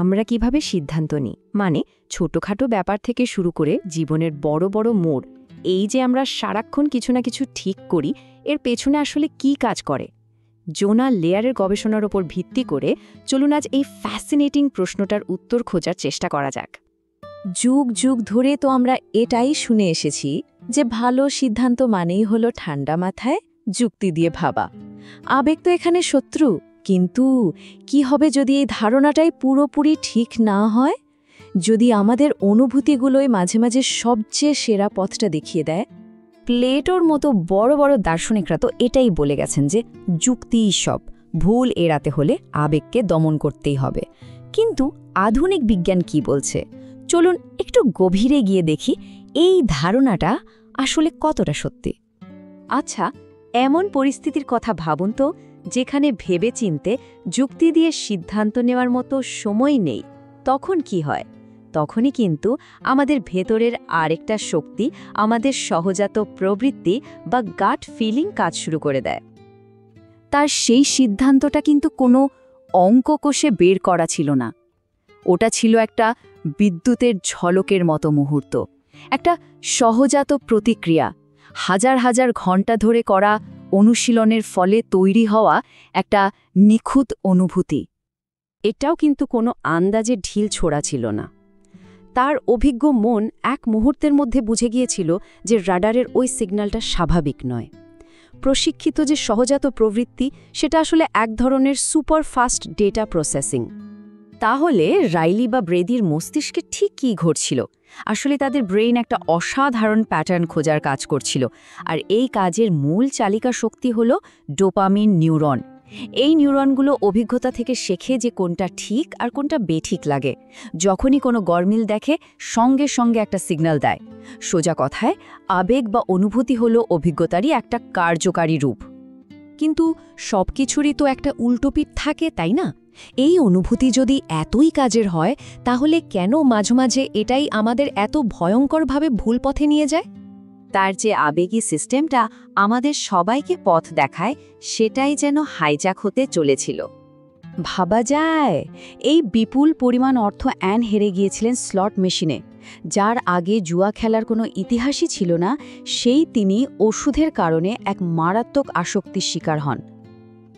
আমরা কিভাবে সিদ্ধান্ত নিই, মানে ছোটখাটো ব্যাপার থেকে শুরু করে জীবনের বড় বড় মোড়, এই যে আমরা সারাক্ষণ কিছু না কিছু ঠিক করি, এর পেছনে আসলে কি কাজ করে? জোনা লেয়ারের গবেষণার ওপর ভিত্তি করে চলুন আজ এই ফ্যাসিনেটিং প্রশ্নটার উত্তর খোঁজার চেষ্টা করা যাক। যুগ যুগ ধরে তো আমরা এটাই শুনে এসেছি যে ভালো সিদ্ধান্ত মানেই হলো ঠান্ডা মাথায় যুক্তি দিয়ে ভাবা। আবেগ তো এখানে শত্রু, কিন্তু কি হবে যদি এই ধারণাটাই পুরোপুরি ঠিক না হয়? যদি আমাদের অনুভূতিগুলোই মাঝে মাঝে সবচেয়ে সেরা পথটা দেখিয়ে দেয়? প্লেটোর মতো বড় বড় দার্শনিকরা তো এটাই বলে গেছেন যে যুক্তিই সব, ভুল এড়াতে হলে আবেগকে দমন করতেই হবে। কিন্তু আধুনিক বিজ্ঞান কি বলছে? চলুন একটু গভীরে গিয়ে দেখি এই ধারণাটা আসলে কতটা সত্যি। আচ্ছা, এমন পরিস্থিতির কথা ভাবুন তো, যেখানে ভেবেচিন্তে যুক্তি দিয়ে সিদ্ধান্ত নেওয়ার মতো সময় নেই। তখন কি হয়? তখনই কিন্তু আমাদের ভেতরের আরেকটা শক্তি, আমাদের সহজাত প্রবৃত্তি বা গাট ফিলিং কাজ শুরু করে দেয়। তার সেই সিদ্ধান্তটা কিন্তু কোনো অঙ্ক কষে বের করা ছিল না। ওটা ছিল একটা বিদ্যুতের ঝলকের মতো মুহূর্ত, একটা সহজাত প্রতিক্রিয়া, হাজার হাজার ঘণ্টা ধরে করা অনুশীলনের ফলে তৈরি হওয়া একটা নিখুঁত অনুভূতি। এটাও কিন্তু কোনো আন্দাজে ঢিল ছোড়া ছিল না। তার অভিজ্ঞ মন এক মুহূর্তের মধ্যে বুঝে গিয়েছিল যে রাডারের ওই সিগন্যালটা স্বাভাবিক নয়। প্রশিক্ষিত যে সহজাত প্রবৃত্তি, সেটা আসলে এক ধরনের সুপারফাস্ট ডেটা প্রসেসিং। তাহলে রাইলি বা ব্রেদির মস্তিষ্কে ঠিক কী ঘটছিল? আসলে তাদের ব্রেইন একটা অসাধারণ প্যাটার্ন খোঁজার কাজ করছিল, আর এই কাজের মূল চালিকা শক্তি হল ডোপামিন নিউরন। এই নিউরনগুলো অভিজ্ঞতা থেকে শেখে যে কোনটা ঠিক আর কোনটা বেঠিক লাগে। যখনই কোনো গরমিল দেখে, সঙ্গে সঙ্গে একটা সিগন্যাল দেয়। সোজা কথায়, আবেগ বা অনুভূতি হলো অভিজ্ঞতারই একটা কার্যকারী রূপ। কিন্তু সবকিছুরই তো একটা উল্টোপিঠ থাকে, তাই না? এই অনুভূতি যদি এতই কাজের হয়, তাহলে কেন মাঝে মাঝে এটাই আমাদের এত ভয়ঙ্করভাবে ভুল পথে নিয়ে যায়? তার যে আবেগী সিস্টেমটা আমাদের সবাইকে পথ দেখায়, সেটাই যেন হাইজ্যাক হতে চলেছিল। ভাবা যায়, এই বিপুল পরিমাণ অর্থ অ্যান হেরে গিয়েছিলেন স্লট মেশিনে। যার আগে জুয়া খেলার কোনো ইতিহাসই ছিল না, তিনি ওষুধের কারণে এক মারাত্মক আসক্তির শিকার হন।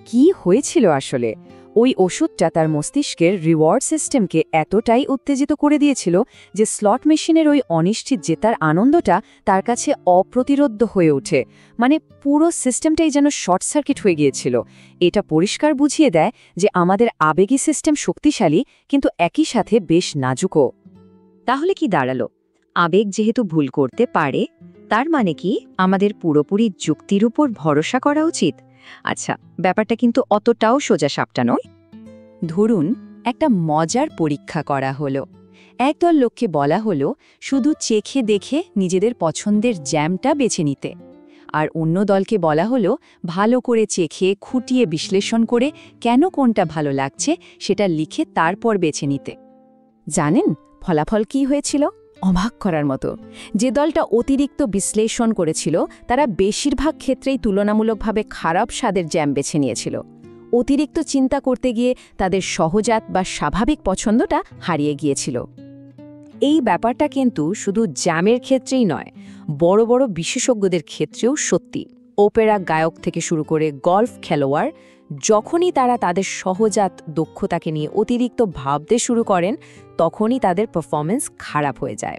কি হয়েছিল আসলে? ওই ওষুধটা তার মস্তিষ্কের রিওয়ার্ড সিস্টেমকে এতটাই উত্তেজিত করে দিয়েছিল যে স্লট মেশিনের ওই অনিশ্চিত জেতার আনন্দটা তার কাছে অপ্রতিরোধ্য হয়ে ওঠে। মানে পুরো সিস্টেমটাই যেন শর্ট সার্কিট হয়ে গিয়েছিল। এটা পরিষ্কার বুঝিয়ে দেয় যে আমাদের আবেগী সিস্টেম শক্তিশালী, কিন্তু একই সাথে বেশ নাজুকও। তাহলে কি দাঁড়ালো? আবেগ যেহেতু ভুল করতে পারে, তার মানে কি আমাদের পুরোপুরি যুক্তির উপর ভরসা করা উচিত? আচ্ছা, ব্যাপারটা কিন্তু অতটাও সোজা সাপটা নয়। ধরুন, একটা মজার পরীক্ষা করা হলো। একদল লোককে বলা হলো শুধু চেখে দেখে নিজেদের পছন্দের জ্যামটা বেছে নিতে, আর অন্য দলকে বলা হলো ভালো করে চেখে খুঁটিয়ে বিশ্লেষণ করে কেন কোনটা ভালো লাগছে সেটা লিখে তারপর বেছে নিতে। জানেন ফলাফল কি হয়েছিল? অবাক করার মতো। যে দলটা অতিরিক্ত বিশ্লেষণ করেছিল, তারা বেশিরভাগ ক্ষেত্রেই তুলনামূলকভাবে খারাপ স্বাদের জ্যাম বেছে নিয়েছিল। অতিরিক্ত চিন্তা করতে গিয়ে তাদের সহজাত বা স্বাভাবিক পছন্দটা হারিয়ে গিয়েছিল। এই ব্যাপারটা কিন্তু শুধু জ্যামের ক্ষেত্রেই নয়, বড় বড় বিশেষজ্ঞদের ক্ষেত্রেও সত্যি। ওপেরা গায়ক থেকে শুরু করে গল্ফ খেলোয়াড়, যখনই তারা তাদের সহজাত দক্ষতাকে নিয়ে অতিরিক্ত ভাবতে শুরু করেন, তখনই তাদের পারফরমেন্স খারাপ হয়ে যায়।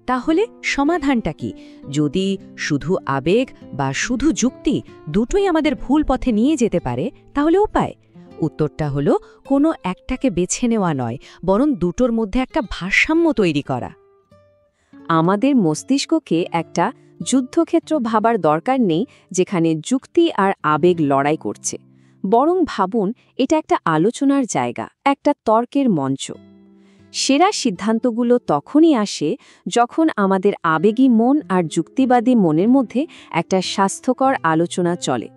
তাহলে সমাধানটা কি? যদি শুধু আবেগ বা শুধু যুক্তি দুটোই আমাদের ভুল পথে নিয়ে যেতে পারে, তাহলে উপায়? উত্তরটা হলো কোনো একটাকে বেছে নেওয়া নয়, বরং দুটোর মধ্যে একটা ভারসাম্য তৈরি করা। আমাদের মস্তিষ্ককে একটা যুদ্ধক্ষেত্র ভাবার দরকার নেই যেখানে যুক্তি আর আবেগ লড়াই করছে। বরং ভাবুন, এটা একটা আলোচনার জায়গা, একটা তর্কের মঞ্চ। সেরা সিদ্ধান্তগুলো তখনই আসে যখন আমাদের আবেগী মন আর যুক্তিবাদী মনের মধ্যে একটা স্বাস্থ্যকর আলোচনা চলে।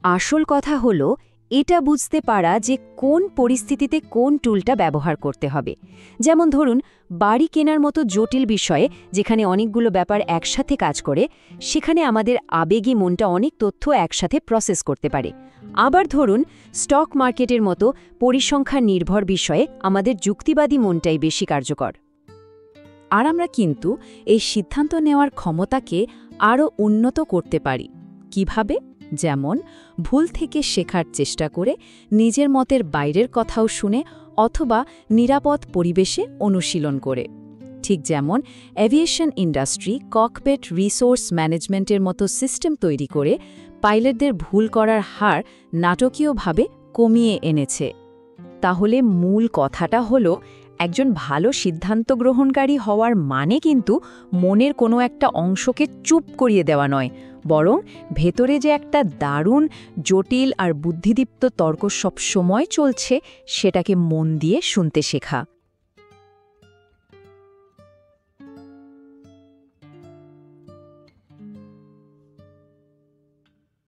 আসল কথা হলো এটা বুঝতে পারা যে কোন পরিস্থিতিতে কোন টুলটা ব্যবহার করতে হবে। যেমন ধরুন, বাড়ি কেনার মতো জটিল বিষয়ে যেখানে অনেকগুলো ব্যাপার একসাথে কাজ করে, সেখানে আমাদের আবেগী মনটা অনেক তথ্য একসাথে প্রসেস করতে পারে। আবার ধরুন স্টক মার্কেটের মতো পরিসংখ্যান নির্ভর বিষয়ে আমাদের যুক্তিবাদী মনটাই বেশি কার্যকর। আর আমরা কিন্তু এই সিদ্ধান্ত নেওয়ার ক্ষমতাকে আরও উন্নত করতে পারি। কিভাবে? যেমন ভুল থেকে শেখার চেষ্টা করে, নিজের মতের বাইরের কথাও শুনে, অথবা নিরাপদ পরিবেশে অনুশীলন করে। ঠিক যেমন এভিয়েশন ইন্ডাস্ট্রি ককপিট রিসোর্স ম্যানেজমেন্টের মতো সিস্টেম তৈরি করে পাইলটদের ভুল করার হার নাটকীয়ভাবে কমিয়ে এনেছে। তাহলে মূল কথাটা হলো, একজন ভালো সিদ্ধান্ত গ্রহণকারী হওয়ার মানে কিন্তু মনের কোনো একটা অংশকে চুপ করিয়ে দেওয়া নয়, বরং ভেতরে যে একটা দারুণ জটিল আর বুদ্ধিদীপ্ত তর্ক সব সময় চলছে, সেটাকে মন দিয়ে শুনতে শেখা।